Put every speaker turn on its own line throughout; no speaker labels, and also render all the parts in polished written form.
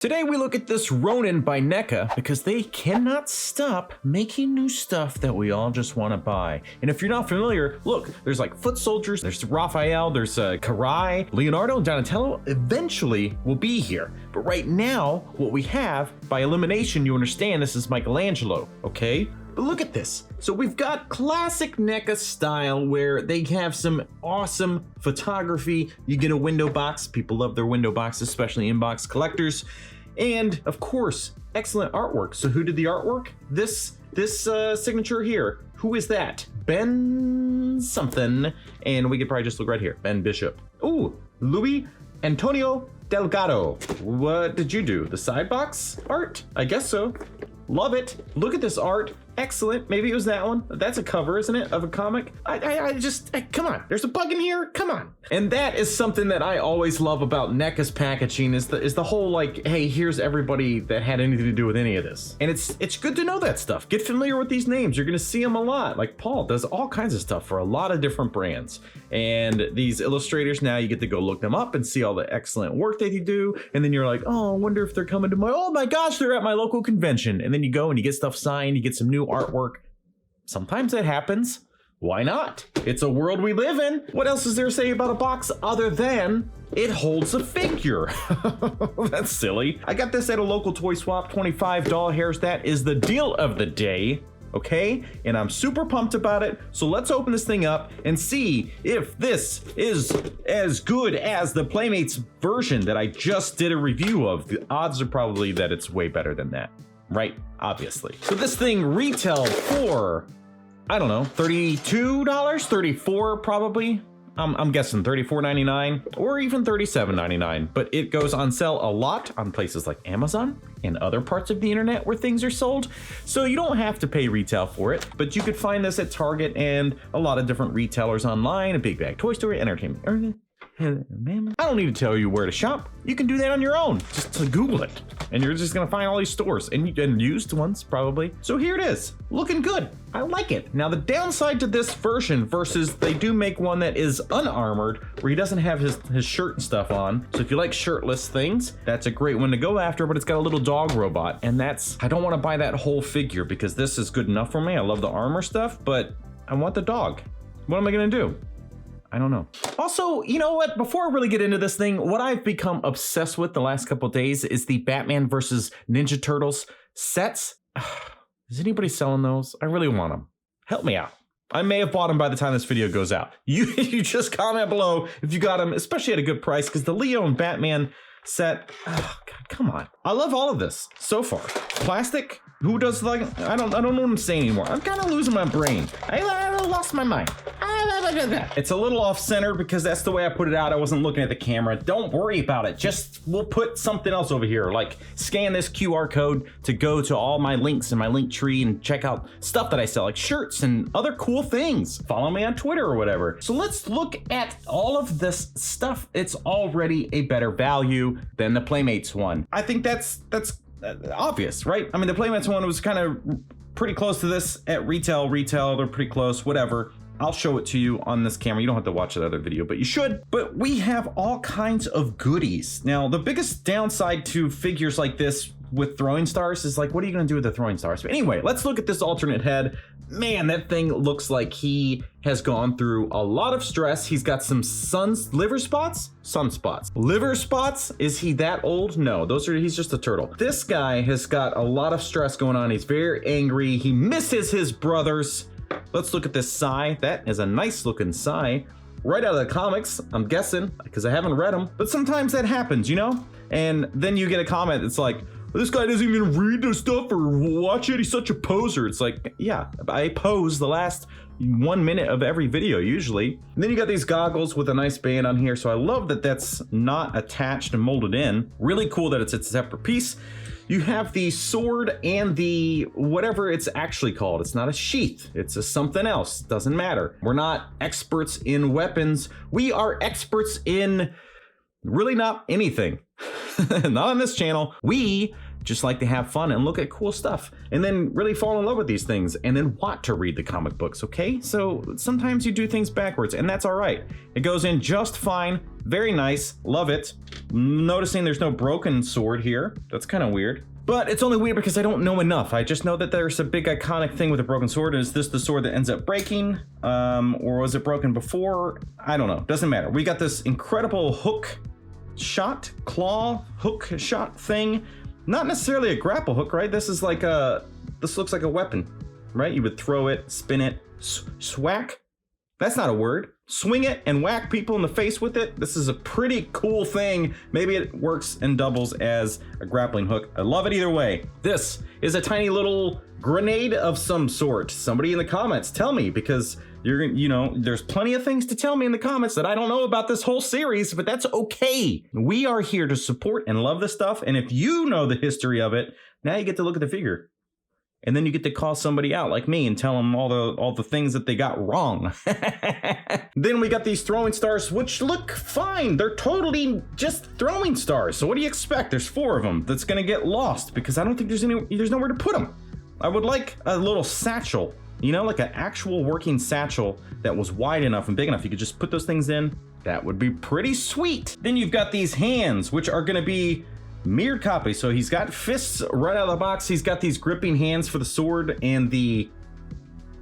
Today we look at this Ronin by NECA because they cannot stop making new stuff that we all just want to buy. And if you're not familiar, look, there's like foot soldiers, there's Raphael, there's Karai, Leonardo, and Donatello eventually will be here. But right now, what we have, by elimination, you understand this is Michelangelo, okay? But look at this. So we've got classic NECA style where they have some awesome photography. You get a window box. People love their window boxes, especially inbox collectors. And of course, excellent artwork. So who did the artwork? This signature here. Who is that? Ben something. And we could probably just look right here. Ben Bishop. Ooh, Luis Antonio Delgado. What did you do? The side box art? I guess so. Love it. Look at this art. Excellent. Maybe it was that one. That's a cover, isn't it, of a comic? Come on. There's a bug in here. Come on. And that is something that I always love about NECA's packaging is the whole like, hey, here's everybody that had anything to do with any of this. And it's good to know that stuff. Get familiar with these names. You're going to see them a lot. Like Paul does all kinds of stuff for a lot of different brands. And these illustrators, now you get to go look them up and see all the excellent work that they do. And then you're like, oh, I wonder if they're coming to oh my gosh, they're at my local convention. And then you go and you get stuff signed, you get some new artwork. Sometimes that happens. Why not? It's a world we live in. What else is there to say about a box other than it holds a figure? That's silly. I got this at a local toy swap, $25 hairs. That is the deal of the day. Okay, and I'm super pumped about it. So let's open this thing up and see if this is as good as the Playmates version that I just did a review of. The odds are probably that it's way better than that, right? Obviously. So this thing retailed for, I don't know, $32, $34 probably. I'm guessing $34.99 or even $37.99, but it goes on sale a lot on places like Amazon and other parts of the internet where things are sold. So you don't have to pay retail for it, but you could find this at Target and a lot of different retailers online, a Big Bag Toy Store, Entertainment. I don't need to tell you where to shop. You can do that on your own. Just to Google it. And you're just gonna find all these stores and used ones probably. So here it is, looking good. I like it. Now the downside to this version versus they do make one that is unarmored where he doesn't have his shirt and stuff on. So if you like shirtless things, that's a great one to go after, but it's got a little dog robot. And I don't wanna buy that whole figure because this is good enough for me. I love the armor stuff, but I want the dog. What am I gonna do? I don't know. Also, you know what? Before I really get into this thing, what I've become obsessed with the last couple of days is the Batman versus Ninja Turtles sets. Is anybody selling those? I really want them. Help me out. I may have bought them by the time this video goes out. You just comment below if you got them, especially at a good price, because the Leo and Batman set, oh God, come on. I love all of this so far. Plastic. Who does like, I don't know what I'm saying anymore. I'm kind of losing my brain. I lost my mind. It's a little off center because that's the way I put it out. I wasn't looking at the camera. Don't worry about it. Just, we'll put something else over here. Like scan this QR code to go to all my links in my link tree and check out stuff that I sell, like shirts and other cool things. Follow me on Twitter or whatever. So let's look at all of this stuff. It's already a better value than the Playmates one. I think that's obvious, right? I mean, the Playmates one was kind of pretty close to this at retail. They're pretty close, whatever. I'll show it to you on this camera. You don't have to watch the other video, but you should. But we have all kinds of goodies. Now, the biggest downside to figures like this with throwing stars is like, what are you gonna do with the throwing stars? But anyway, let's look at this alternate head. Man, that thing looks like he has gone through a lot of stress. He's got some liver spots. Liver spots? Is he that old? No, he's just a turtle. This guy has got a lot of stress going on. He's very angry. He misses his brothers. Let's look at this Psy. That is a nice looking Psy. Right out of the comics, I'm guessing, because I haven't read them. But sometimes that happens, you know? And then you get a comment that's like, this guy doesn't even read the stuff or watch it. He's such a poser. It's like, yeah, I pose the last 1 minute of every video usually. And then you got these goggles with a nice band on here. So I love that that's not attached and molded in. Really cool that it's a separate piece. You have the sword and the whatever it's actually called. It's not a sheath. It's a something else. It doesn't matter. We're not experts in weapons. We are experts in really not anything. Not on this channel. We just like to have fun and look at cool stuff and then really fall in love with these things and then want to read the comic books, okay? So sometimes you do things backwards and that's all right. It goes in just fine. Very nice. Love it. Noticing there's no broken sword here. That's kind of weird. But it's only weird because I don't know enough. I just know that there's a big iconic thing with a broken sword. Is this the sword that ends up breaking? Or was it broken before? I don't know. Doesn't matter. We got this incredible hook shot, claw hook shot thing. Not necessarily a grapple hook, right? This is like this looks like a weapon, right? You would throw it, spin it, swack. That's not a word. Swing it and whack people in the face with it. This is a pretty cool thing. Maybe it works and doubles as a grappling hook. I love it either way. This is a tiny little grenade of some sort. Somebody in the comments tell me, because there's plenty of things to tell me in the comments that I don't know about this whole series, but that's okay. We are here to support and love this stuff. And if you know the history of it, now you get to look at the figure. And then you get to call somebody out like me and tell them all the things that they got wrong. Then we got these throwing stars, which look fine. They're totally just throwing stars. So what do you expect? There's 4 of them that's gonna get lost because I don't think there's nowhere to put them. I would like a little satchel, like an actual working satchel that was wide enough and big enough. You could just put those things in. That would be pretty sweet. Then you've got these hands, which are gonna be mirrored copy. So he's got fists right out of the box. He's got these gripping hands for the sword and the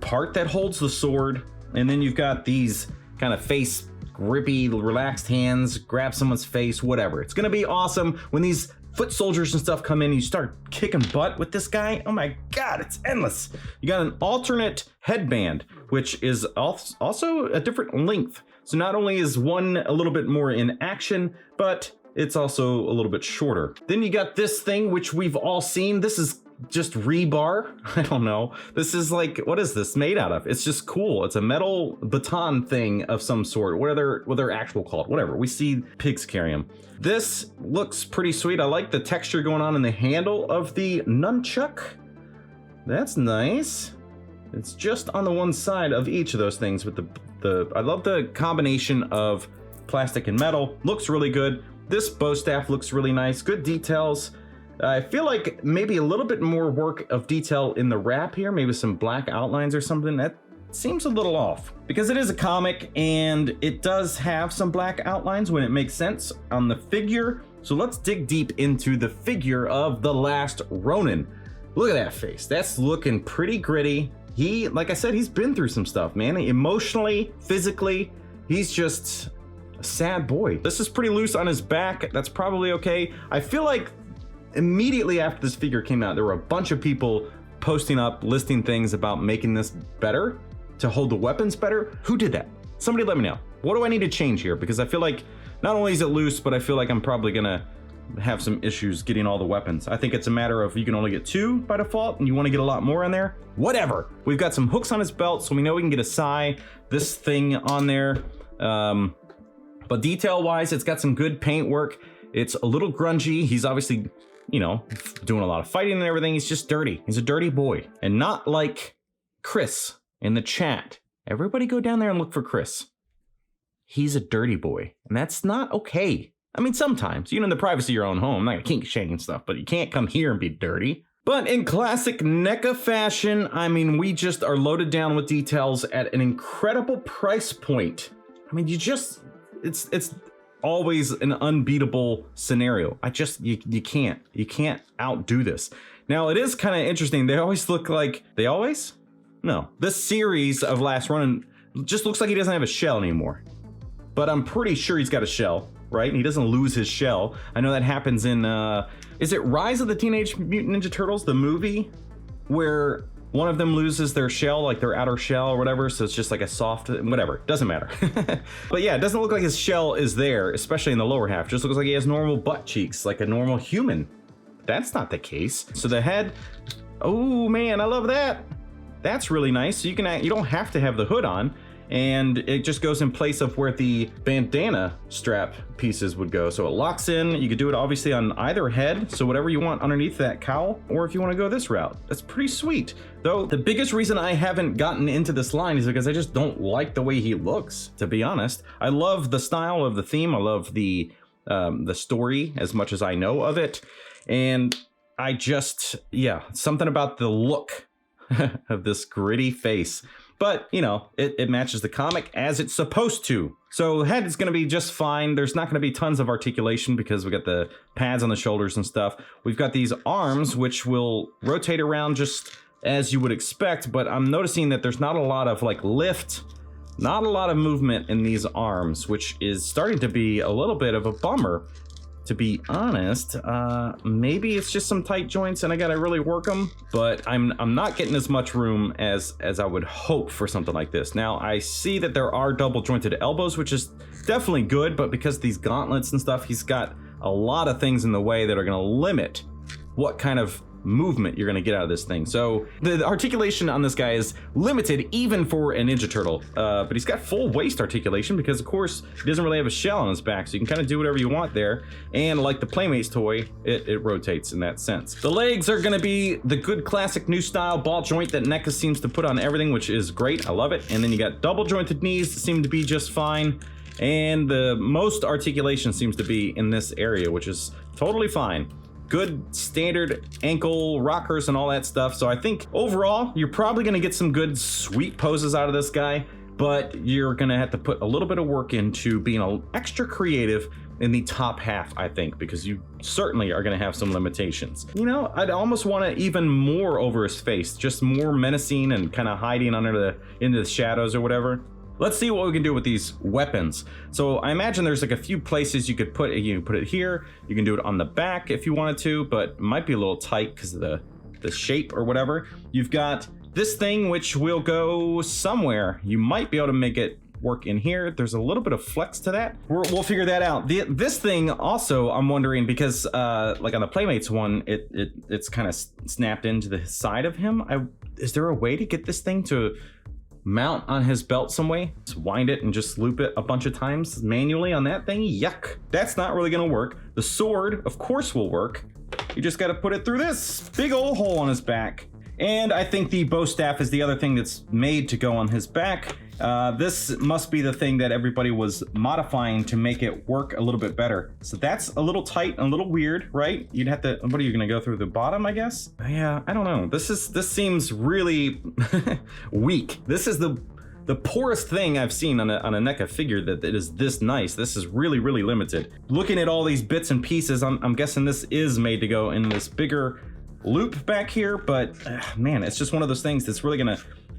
part that holds the sword. And then you've got these kind of face grippy, relaxed hands, grab someone's face, whatever. It's gonna be awesome when these foot soldiers and stuff come in and you start kicking butt with this guy. Oh my God, it's endless. You got an alternate headband, which is also a different length. So not only is one a little bit more in action, but it's also a little bit shorter. Then you got this thing, which we've all seen. This is just rebar. I don't know. This is like, what is this made out of? It's just cool. It's a metal baton thing of some sort. What they're actual called? Whatever. We see pigs carry them. This looks pretty sweet. I like the texture going on in the handle of the nunchuck. That's nice. It's just on the one side of each of those things with I love the combination of plastic and metal. Looks really good. This bow staff looks really nice. Good details. I feel like maybe a little bit more work of detail in the wrap here. Maybe some black outlines or something. That seems a little off. Because it is a comic and it does have some black outlines when it makes sense on the figure. So let's dig deep into the figure of the Last Ronin. Look at that face. That's looking pretty gritty. Like I said, he's been through some stuff, man. Emotionally, physically, he's just a sad boy. This is pretty loose on his back. That's probably okay. I feel like immediately after this figure came out, there were a bunch of people posting up, listing things about making this better, to hold the weapons better. Who did that? Somebody let me know. What do I need to change here? Because I feel like not only is it loose, but I feel like I'm probably gonna have some issues getting all the weapons. I think it's a matter of you can only get 2 by default and you want to get a lot more in there. Whatever. We've got some hooks on his belt, so we know we can get a sai, this thing on there. But detail-wise, it's got some good paint work. It's a little grungy. He's obviously, doing a lot of fighting and everything. He's just dirty. He's a dirty boy. And not like Chris in the chat. Everybody go down there and look for Chris. He's a dirty boy. And that's not okay. I mean, sometimes, in the privacy of your own home, I'm not gonna kink shame and stuff, but you can't come here and be dirty. But in classic NECA fashion, I mean, we just are loaded down with details at an incredible price point. I mean, it's always an unbeatable scenario. You can't outdo this. Now, it is kind of interesting. They always look like, No. This series of Last Ronin just looks like he doesn't have a shell anymore. But I'm pretty sure he's got a shell, right? And he doesn't lose his shell. I know that happens in, is it Rise of the Teenage Mutant Ninja Turtles, the movie? Where one of them loses their shell, like their outer shell or whatever, so it's just like a soft, whatever, doesn't matter. But yeah, it doesn't look like his shell is there, especially in the lower half. It just looks like he has normal butt cheeks, like a normal human. That's not the case. So the head, oh man, I love that. That's really nice. So you don't have to have the hood on, and it just goes in place of where the bandana strap pieces would go. So it locks in. You could do it obviously on either head, so whatever you want underneath that cowl, or if you want to go this route. That's pretty sweet. Though the biggest reason I haven't gotten into this line is because I just don't like the way he looks, to be honest. I love the style of the theme. I love the story as much as I know of it. And I just, something about the look of this gritty face but you know, it matches the comic as it's supposed to. So head is going to be just fine. There's not going to be tons of articulation because we got the pads on the shoulders and stuff. We've got these arms which will rotate around just as you would expect, but I'm noticing that there's not a lot of like lift, not a lot of movement in these arms, which is starting to be a little bit of a bummer. To be honest, maybe it's just some tight joints and I gotta really work them, but I'm not getting as much room as I would hope for something like this. Now, I see that there are double jointed elbows, which is definitely good, but because these gauntlets and stuff, he's got a lot of things in the way that are gonna limit what kind of movement you're gonna get out of this thing. So the articulation on this guy is limited even for a Ninja Turtle, but he's got full waist articulation because of course he doesn't really have a shell on his back, so you can kind of do whatever you want there. And like the Playmates toy, it rotates in that sense. The legs are gonna be the good classic new style ball joint that NECA seems to put on everything, which is great. I love it. And then you got double jointed knees that seem to be just fine. And the most articulation seems to be in this area, which is totally fine. Good standard ankle rockers and all that stuff. So I think overall, you're probably gonna get some good sweet poses out of this guy, but you're gonna have to put a little bit of work into being extra creative in the top half, I think, because you certainly are gonna have some limitations. You know, I'd almost wanna even more over his face, just more menacing and kind of hiding into the shadows or whatever. Let's see what we can do with these weapons. So I imagine there's like a few places you could put it. You can put it here. You can do it on the back if you wanted to, but it might be a little tight because of the shape or whatever. You've got this thing which will go somewhere. You might be able to make it work in here. There's a little bit of flex to that. We'll figure that out. This thing also, I'm wondering, because like on the Playmates one, it's kind of snapped into the side of him. Is there a way to get this thing to mount on his belt some way? Just wind it and just loop it a bunch of times manually on that thing? Yuck. That's not really gonna work. The sword, of course, will work. You just gotta put it through this big old hole on his back. And I think the bow staff is the other thing that's made to go on his back. This must be the thing that everybody was modifying to make it work a little bit better. So that's a little tight and a little weird, right? You'd have to, what are you gonna go through the bottom, I guess? Yeah, I don't know. This seems really weak. This is the poorest thing I've seen on a NECA figure that is this nice. This is really, really limited. Looking at all these bits and pieces, I'm guessing this is made to go in this bigger loop back here, but man, it's just one of those things that's really gonna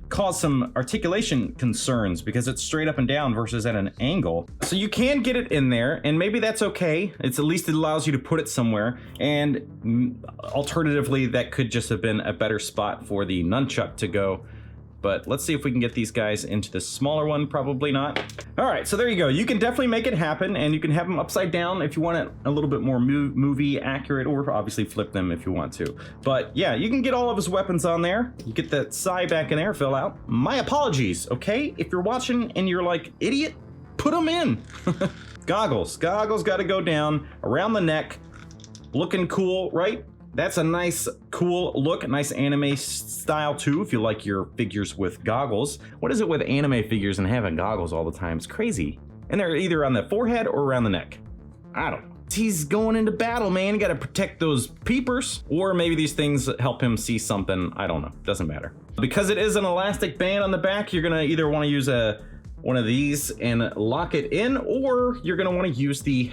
cause some articulation concerns because it's straight up and down versus at an angle. So you can get it in there, and maybe that's okay. It's at least it allows you to put it somewhere, and alternatively, that could just have been a better spot for the nunchuck to go. But let's see if we can get these guys into the smaller one. Probably not. All right, so there you go. You can definitely make it happen, and you can have them upside down if you want it a little bit more movie accurate, or obviously flip them if you want to. But yeah, you can get all of his weapons on there. You get that sai back in there, fill out. My apologies, okay? If you're watching and you're like, idiot, put them in. Goggles got to go down around the neck. Looking cool, right? That's a nice, cool look, nice anime style too, if you like your figures with goggles. What is it with anime figures and having goggles all the time? It's crazy. And they're either on the forehead or around the neck. I don't know. He's going into battle, man. You gotta protect those peepers. Or maybe these things help him see something. I don't know. Doesn't matter. Because it is an elastic band on the back, you're gonna either want to use one of these and lock it in, or you're gonna want to use the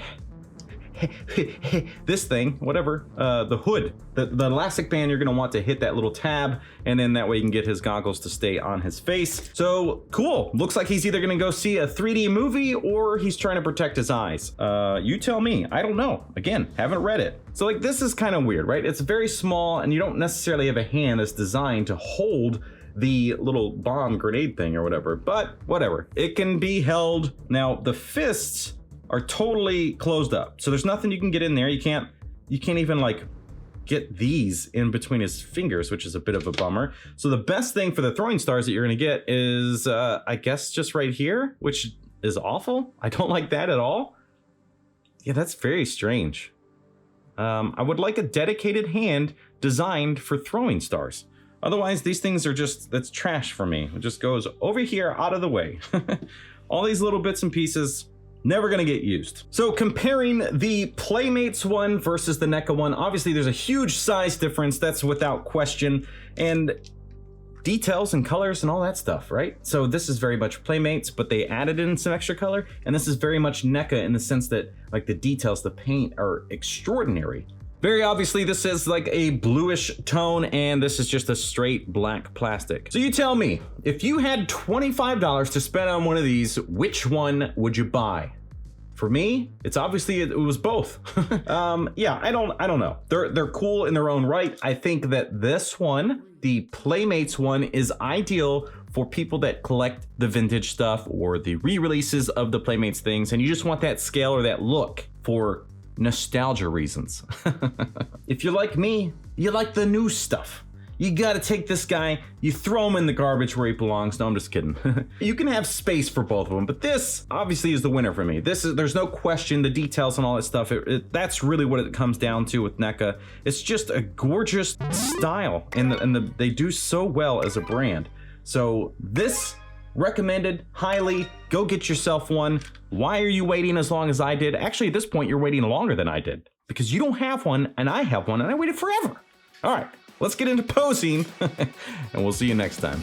this thing, whatever, the hood, the elastic band. You're gonna want to hit that little tab, and then that way you can get his goggles to stay on his face. So cool. Looks like he's either gonna go see a 3D movie or he's trying to protect his eyes. You tell me. I don't know. Again, haven't read it. So like, this is kind of weird, right? It's very small, and you don't necessarily have a hand that's designed to hold the little bomb grenade thing or whatever, but whatever. It can be held. Now the fists are totally closed up, so there's nothing you can get in there. You can't even like get these in between his fingers, which is a bit of a bummer. So the best thing for the throwing stars that you're gonna get is I guess just right here, which is awful. I don't like that at all. Yeah, that's very strange. I would like a dedicated hand designed for throwing stars. Otherwise, these things are just, that's trash for me. It just goes over here out of the way. All these little bits and pieces, never gonna get used. So comparing the Playmates one versus the NECA one, obviously there's a huge size difference, that's without question. And details and colors and all that stuff, right? So this is very much Playmates, but they added in some extra color, and this is very much NECA in the sense that like the details, the paint are extraordinary. Very obviously, this is like a bluish tone, and this is just a straight black plastic. So you tell me, if you had $25 to spend on one of these, which one would you buy? For me, it's obviously it was both. Yeah, I don't know. They're cool in their own right. I think that this one, the Playmates one, is ideal for people that collect the vintage stuff or the re-releases of the Playmates things, and you just want that scale or that look for nostalgia reasons. If you're like me, you like the new stuff. You gotta take this guy, you throw him in the garbage where he belongs. No, I'm just kidding. You can have space for both of them, but this obviously is the winner for me. There's no question, the details and all that stuff, that's really what it comes down to with NECA. It's just a gorgeous style, and they do so well as a brand. So this, recommended highly. Go get yourself one. Why are you waiting as long as I did? Actually, at this point, you're waiting longer than I did because you don't have one and I have one and I waited forever. All right, let's get into posing and we'll see you next time.